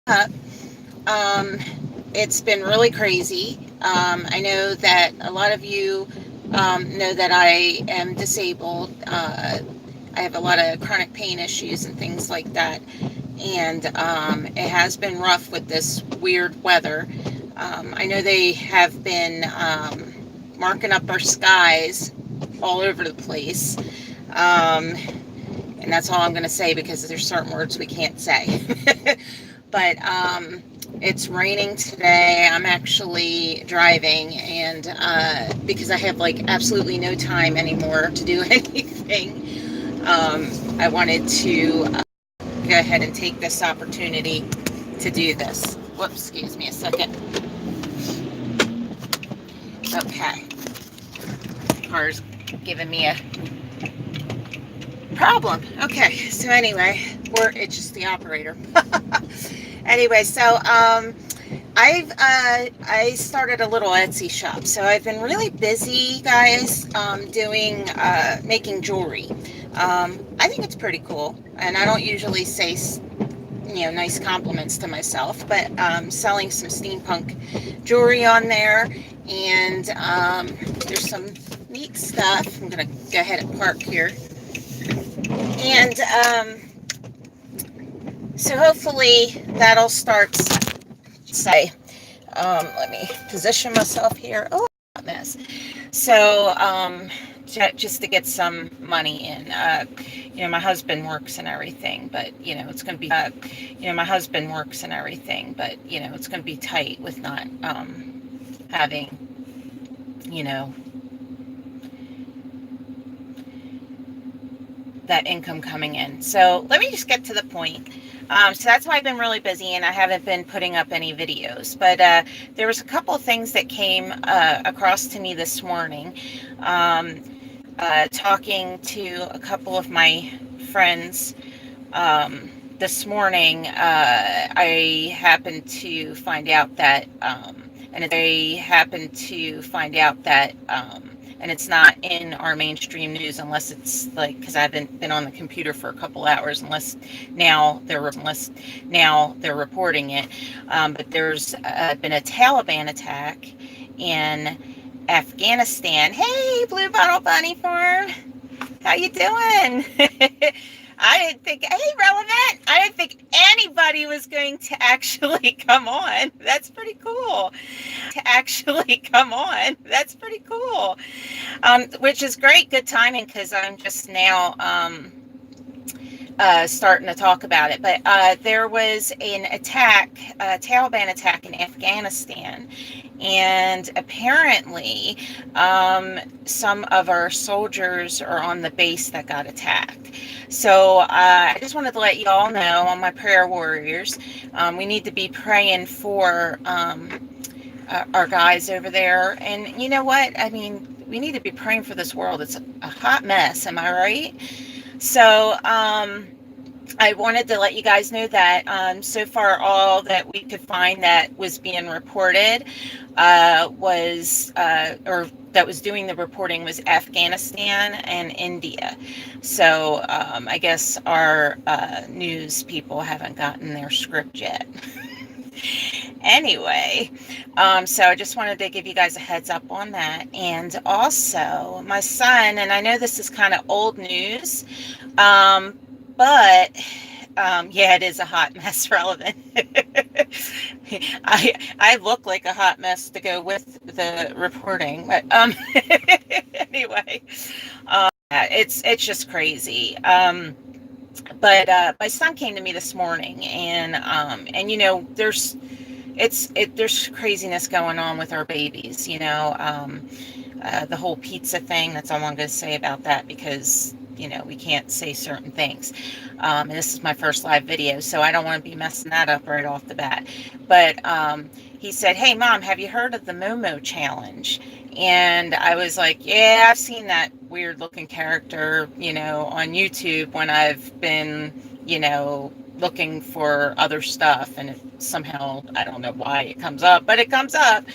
up. Um, it's been really crazy. I know that a lot of you know that I am disabled. I have a lot of chronic pain issues and things like that. And it has been rough with this weird weather. I know they have been marking up our skies all over the place. Um, and that's all I'm going to say because there's certain words we can't say. But it's raining today. I'm actually driving, and because I have like absolutely no time anymore to do anything, I wanted to go ahead and take this opportunity to do this. Whoops, excuse me a second. Okay, car's giving me a problem. Okay, so anyway, or it's just the operator. Anyway, so I started a little Etsy shop, so I've been really busy, guys, doing making jewelry. I think it's pretty cool, and I don't usually say nice compliments to myself, but selling some steampunk jewelry on there, and there's some neat stuff. I'm gonna go ahead and park here, and so hopefully that'll start. Say, let me position myself here. Oh, a mess. So, just to get some money in. My husband works and everything, but it's going to be. My husband works and everything, but it's going to be tight with not having, you know, that income coming in. So let me just get to the point. So that's why I've been really busy and I haven't been putting up any videos. But there was a couple of things that came across to me this morning. Talking to a couple of my friends this morning, I happened to find out that, and it's not in our mainstream news unless it's like, because I haven't been on the computer for a couple hours, unless now they're reporting it. But there's been a Taliban attack in Afghanistan. Hey, Blue Bottle Bunny Farm, how you doing? I didn't think, hey, Relevant, I didn't think anybody was going to actually come on. That's pretty cool. Which is great, good timing, because I'm just now starting to talk about it. But there was an attack, a Taliban attack in Afghanistan. And apparently, some of our soldiers are on the base that got attacked. So I just wanted to let you all know, on my prayer warriors, we need to be praying for our guys over there. And you know what? I mean, we need to be praying for this world. It's a hot mess. Am I right? So I wanted to let you guys know that so far all that we could find that was being reported or that was doing the reporting was Afghanistan and India. So I guess our news people haven't gotten their script yet. Anyway, so I just wanted to give you guys a heads up on that. And also, my son, and I know this is kind of old news, but yeah, it is a hot mess. Relevant. I look like a hot mess to go with the reporting, but anyway, it's just crazy. But my son came to me this morning, and there's craziness going on with our babies. The whole pizza thing. That's all I'm going to say about that, because we can't say certain things. And this is my first live video, so I don't want to be messing that up right off the bat. But he said, "Hey, Mom, have you heard of the Momo challenge?" And I was like, "Yeah, I've seen that weird looking character, on YouTube when I've been, looking for other stuff, and it somehow, I don't know why it comes up, but it comes up.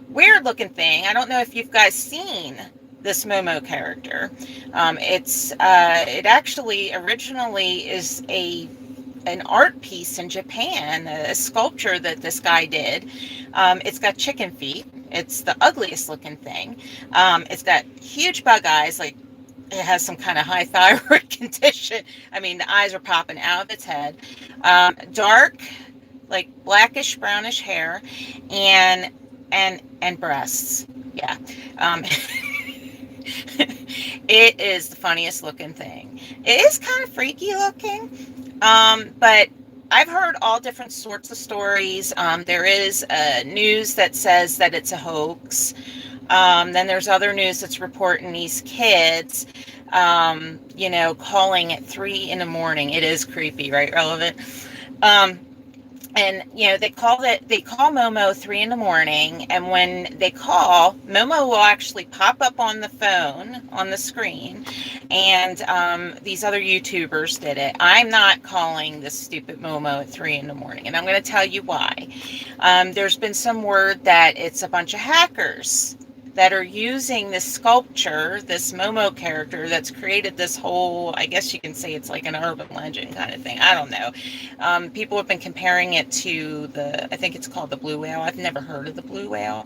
Weird looking thing. I don't know if you've guys seen this Momo character. It actually originally is a an art piece in Japan, a sculpture that this guy did. It's got chicken feet. It's the ugliest looking thing. It's got huge bug eyes, like it has some kind of high thyroid condition. I mean, the eyes are popping out of its head. Dark, like blackish brownish hair, and and breasts. Yeah. It is the funniest looking thing. It is kind of freaky looking, but I've heard all different sorts of stories. There is news that says that it's a hoax. Then there's other news that's reporting these kids, calling at 3 in the morning. It is creepy, right? Relevant. Um, and they call Momo 3 in the morning, and when they call, Momo will actually pop up on the phone on the screen, and these other YouTubers did it. I'm not calling this stupid Momo at 3 in the morning, and I'm going to tell you why. There's been some word that it's a bunch of hackers that are using this sculpture, this Momo character that's created this whole, I guess you can say it's like an urban legend kind of thing. I don't know. People have been comparing it to I think it's called the blue whale. I've never heard of the blue whale.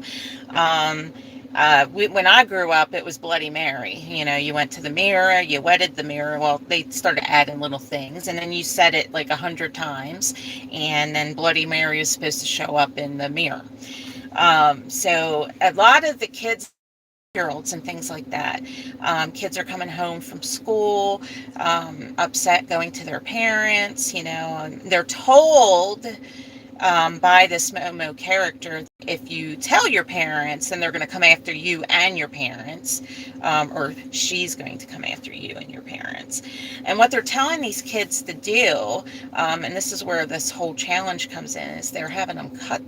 When I grew up, it was Bloody Mary. You went to the mirror, you wetted the mirror. Well, they started adding little things, and then you said it like 100 times, and then Bloody Mary was supposed to show up in the mirror. So a lot of the kids, year-olds and things like that, kids are coming home from school, upset, going to their parents. They're told by this Momo character, if you tell your parents, then they're going to come after you and your parents, or she's going to come after you and your parents. And what they're telling these kids to do, and this is where this whole challenge comes in, is they're having them cut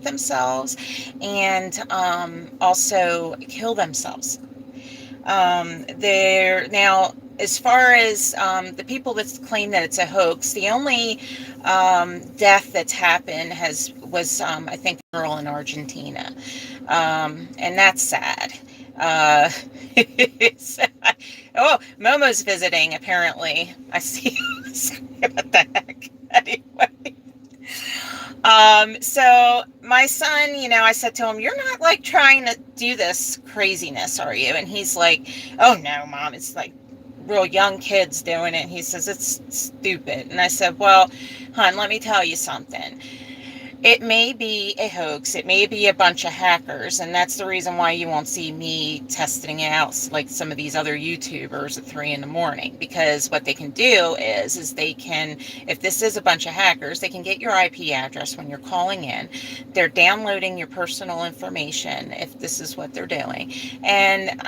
themselves and also kill themselves. Now, as far as the people that claim that it's a hoax, the only death that's happened was I think a girl in Argentina, and that's sad. It's sad. Oh, Momo's visiting apparently. I see. What the heck? Anyway. So my son, I said to him, "You're not like trying to do this craziness, are you?" And he's like, "Oh no, Mom, it's like real young kids doing it." He says, "It's stupid." And I said, "Well, hon, let me tell you something. It may be a hoax. It may be a bunch of hackers. And that's the reason why you won't see me testing it out like some of these other YouTubers at 3 in the morning. Because what they can do is they can, if this is a bunch of hackers, they can get your IP address when you're calling in. They're downloading your personal information if this is what they're doing. And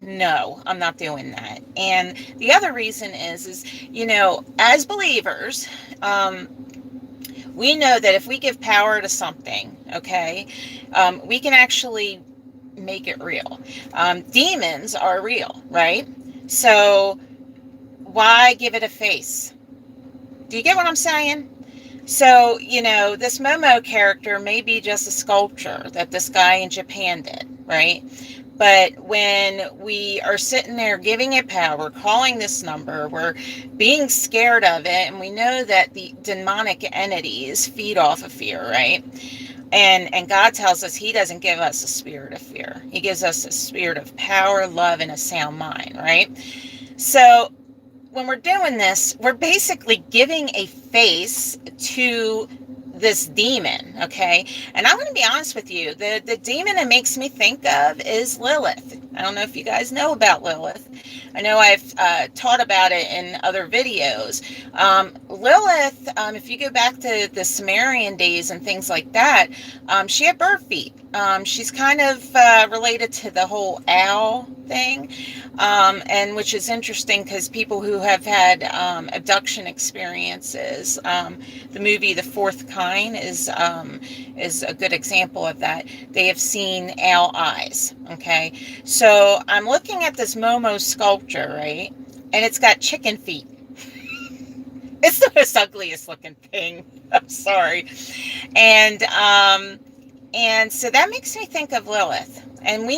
no, I'm not doing that. And the other reason is as believers, we know that if we give power to something, okay, we can actually make it real. Demons are real, right? So why give it a face? Do you get what I'm saying? So, this Momo character may be just a sculpture that this guy in Japan did, right? But when we are sitting there giving it power, calling this number, we're being scared of it, and we know that the demonic entities feed off of fear, right? And God tells us He doesn't give us a spirit of fear. He gives us a spirit of power, love, and a sound mind, right? So when we're doing this, we're basically giving a face to this demon, okay? And I'm going to be honest with you, the demon it makes me think of is Lilith. I don't know if you guys know about Lilith. I know I've taught about it in other videos. Lilith, if you go back to the Sumerian days and things like that, she had bird feet. She's kind of related to the whole owl thing, and which is interesting because people who have had abduction experiences, the movie The Fourth Kind is a good example of that. They have seen owl eyes. Okay, so I'm looking at this Momo sculpture, right, and it's got chicken feet. It's the most ugliest looking thing. I'm sorry, and so that makes me think of Lilith. And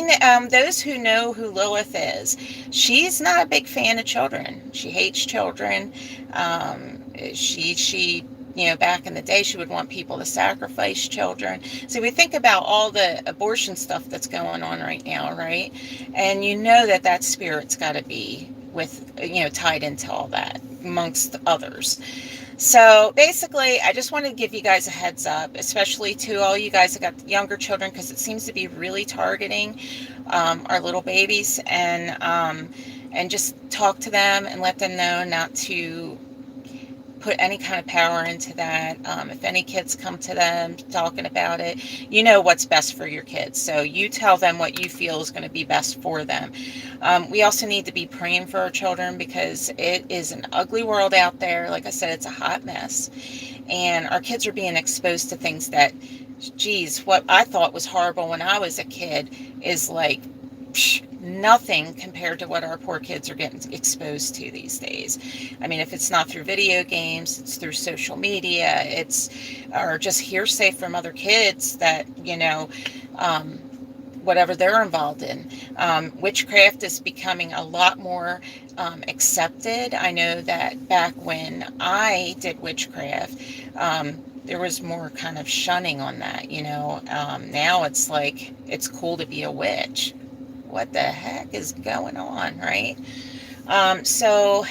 those who know who Lilith is, she's not a big fan of children. She hates children. She back in the day, she would want people to sacrifice children. So we think about all the abortion stuff that's going on right now, right? And that spirit's got to be with, tied into all that, amongst others. So basically, I just wanted to give you guys a heads up, especially to all you guys that got younger children, because it seems to be really targeting our little babies, and just talk to them and let them know not to put any kind of power into that. If any kids come to them talking about it, you know what's best for your kids. So you tell them what you feel is going to be best for them. We also need to be praying for our children, because it is an ugly world out there. Like I said, it's a hot mess. And our kids are being exposed to things that, geez, what I thought was horrible when I was a kid is like nothing compared to what our poor kids are getting exposed to these days. I mean, if it's not through video games, it's through social media, or just hearsay from other kids that, whatever they're involved in. Witchcraft is becoming a lot more accepted. I know that back when I did witchcraft, there was more kind of shunning on that, now it's like, it's cool to be a witch. What the heck is going on, right? So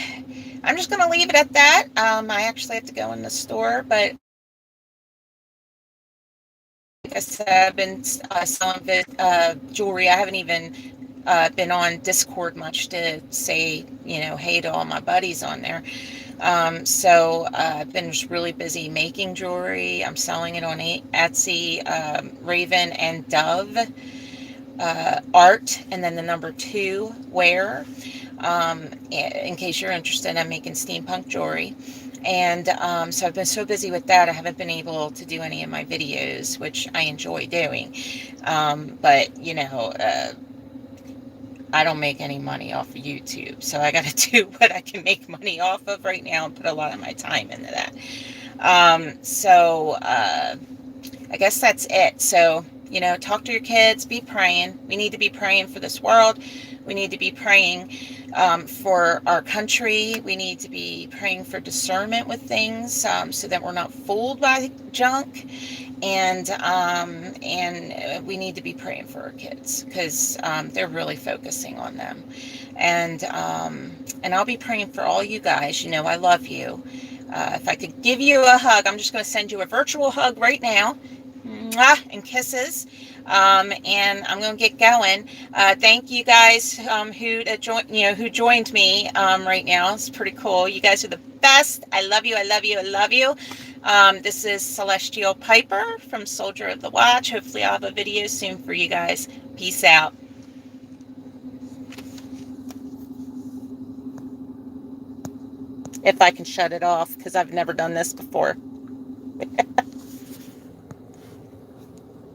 I'm just going to leave it at that. I actually have to go in the store, but like I said, I've been selling jewelry. I haven't even been on Discord much to say, hey to all my buddies on there. So I've been just really busy making jewelry. I'm selling it on Etsy, Raven and Dove. Art, and then the number 2 wear, in case you're interested. I'm making steampunk jewelry, and so I've been so busy with that, I haven't been able to do any of my videos, which I enjoy doing, but I don't make any money off of YouTube, so I got to do what I can make money off of right now and put a lot of my time into that. So I guess that's it. So talk to your kids, be praying. We need to be praying for this world. We need to be praying for our country. We need to be praying for discernment with things, so that we're not fooled by junk. And we need to be praying for our kids, because they're really focusing on them. And I'll be praying for all you guys. I love you. If I could give you a hug, I'm just going to send you a virtual hug right now. Mwah, and kisses. And I'm going to get going. Thank you guys who joined me right now. It's pretty cool. You guys are the best. I love you. I love you. I love you. This is Celestial Piper from Soldier of the Watch. Hopefully I'll have a video soon for you guys. Peace out. If I can shut it off, because I've never done this before.